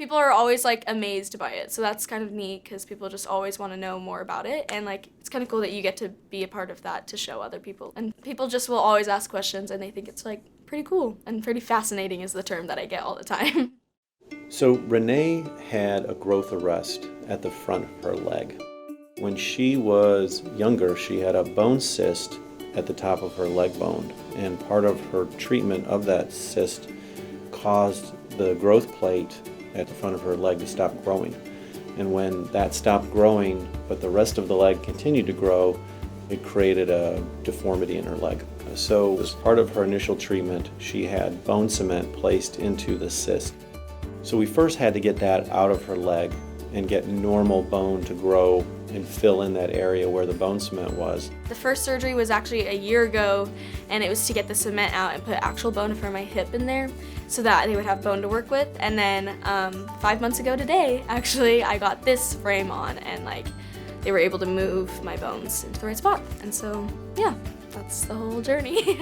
People are always like amazed by it, so that's kind of neat because people just always want to know more about it, and like it's kind of cool that you get to be a part of that to show other people. And people just will always ask questions, and they think it's like pretty cool and pretty fascinating is the term that I get all the time. So Renae had a growth arrest at the front of her leg. When she was younger, she had a bone cyst at the top of her leg bone, and part of her treatment of that cyst caused the growth plate at the front of her leg to stop growing. And when that stopped growing, but the rest of the leg continued to grow, it created a deformity in her leg. So as part of her initial treatment, she had bone cement placed into the cyst. So we first had to get that out of her leg and get normal bone to grow and fill in that area where the bone cement was. The first surgery was actually a year ago, and it was to get the cement out and put actual bone for my hip in there so that they would have bone to work with. And then 5 months ago today, actually, I got this frame on, and like they were able to move my bones into the right spot. And so, yeah, that's the whole journey.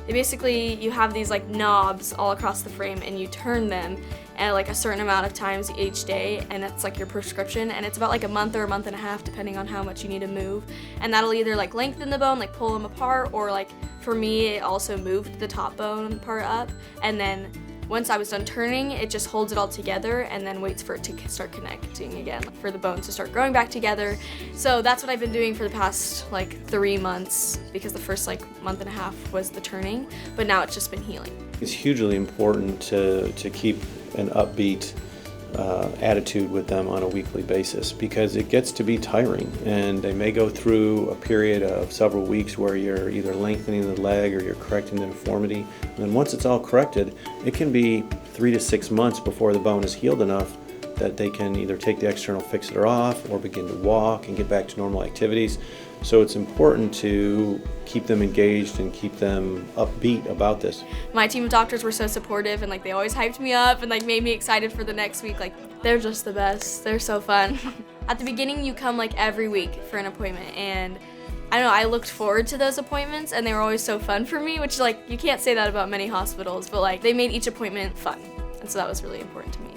Basically, you have these like knobs all across the frame, and you turn them at like a certain amount of times each day, and that's like your prescription, and it's about like a month or a month and a half depending on how much you need to move, and that'll either like lengthen the bone, like pull them apart, or like for me it also moved the top bone part up, and then once I was done turning, it just holds it all together and then waits for it to start connecting again, for the bones to start growing back together. So that's what I've been doing for the past like 3 months, because the first like month and a half was the turning, but now it's just been healing. It's hugely important to keep an upbeat attitude with them on a weekly basis, because it gets to be tiring, and they may go through a period of several weeks where you're either lengthening the leg or you're correcting the deformity, and then once it's all corrected, it can be 3 to 6 months before the bone is healed enough that they can either take the external fixator off or begin to walk and get back to normal activities. So it's important to keep them engaged and keep them upbeat about this. My team of doctors were so supportive, and like they always hyped me up and like made me excited for the next week. Like they're just the best. They're so fun. At the beginning, you come like every week for an appointment, and I don't know, I looked forward to those appointments, and they were always so fun for me, which like you can't say that about many hospitals, but like they made each appointment fun, and so that was really important to me.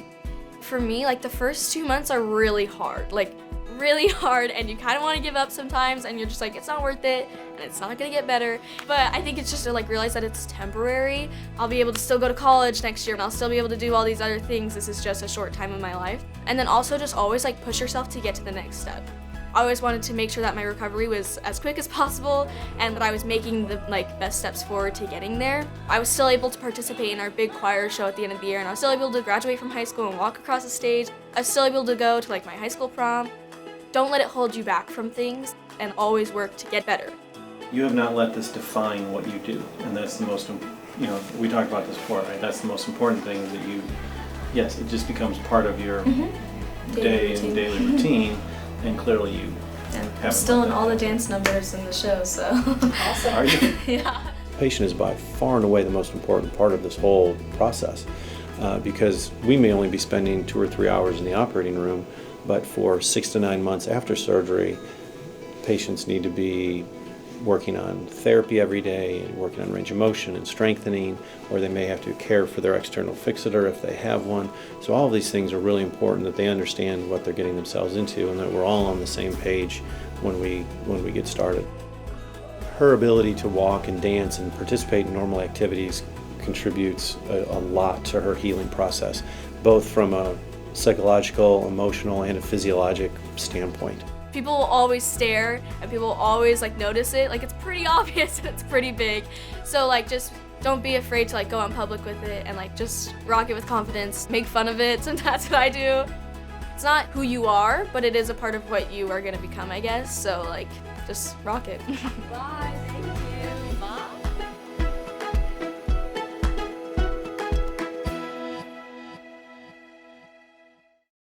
For me, like the first 2 months are really hard, like really hard, and you kind of want to give up sometimes, and you're just like, it's not worth it and it's not gonna get better. But I think it's just to like realize that it's temporary. I'll be able to still go to college next year, and I'll still be able to do all these other things. This is just a short time in my life. And then also just always like push yourself to get to the next step. I always wanted to make sure that my recovery was as quick as possible, and that I was making the like best steps forward to getting there. I was still able to participate in our big choir show at the end of the year, and I was still able to graduate from high school and walk across the stage. I was still able to go to like my high school prom. Don't let it hold you back from things, and always work to get better. You have not let this define what you do, and that's the most, we talked about this before, right? That's the most important thing, is that yes, it just becomes part of your day and daily routine, and clearly you I'm still in all the dance numbers in the show, so. Awesome. Are you? Yeah. Patient is by far and away the most important part of this whole process, because we may only be spending 2 or 3 hours in the operating room, but for 6 to 9 months after surgery, patients need to be working on therapy every day and working on range of motion and strengthening, or they may have to care for their external fixator if they have one. So all of these things are really important, that they understand what they're getting themselves into, and that we're all on the same page when we get started. Her ability to walk and dance and participate in normal activities contributes a lot to her healing process, both from a psychological, emotional, and a physiologic standpoint. People will always stare, and people will always like notice it. Like it's pretty obvious and it's pretty big. So like just don't be afraid to like go out in public with it, and like just rock it with confidence. Make fun of it, so that's what I do. It's not who you are, but it is a part of what you are gonna become, I guess. So like just rock it. Bye.